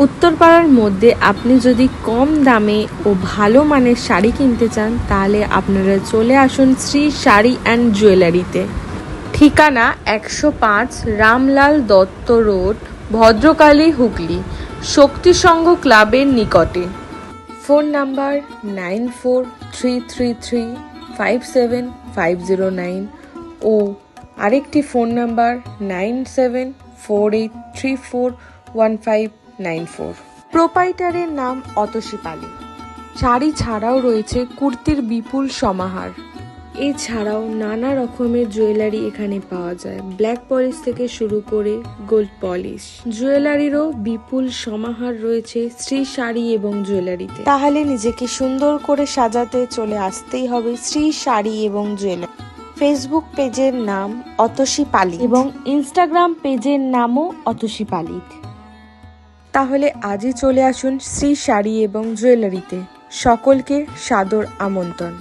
উত্তরপাড়ার মধ্যে আপনি যদি কম দামে ও ভালো মানের শাড়ি কিনতে চান তাহলে আপনারা চলে আসুন শ্রী শাড়ি অ্যান্ড জুয়েলারিতে। ঠিকানা 105 রামলাল দত্ত রোড, ভদ্রকালী, হুগলি, শক্তি সংঘ ক্লাবের নিকটে। ফোন নাম্বার 9433357509 ও আরেকটি ফোন নাম্বার 9748341594। প্রোপাইটারের নাম অতসী পালি। শাড়ি ছাড়াও রয়েছে কুর্তির বিপুল সমাহার। এছাড়াও নানা রকমের জুয়েলারি এখানে পাওয়া যায়, ব্ল্যাক পলিশ থেকে শুরু করে গোল্ড পলিশ। জুয়েলারিরও বিপুল সমাহার রয়েছে শ্রী শাড়ি এবং জুয়েলারিতে। তাহলে নিজেকে সুন্দর করে সাজাতে চলে আসতেই হবে শ্রী শাড়ি এবং জুয়েলারি। ফেসবুক পেজের নাম অতসী পালি এবং ইনস্টাগ্রাম পেজের নামও অতসী পালিত। তাহলে আজই চলে আসুন শ্রী শাড়ি এবং জুয়েলারিতে। সকলকে সাদর আমন্ত্রণ।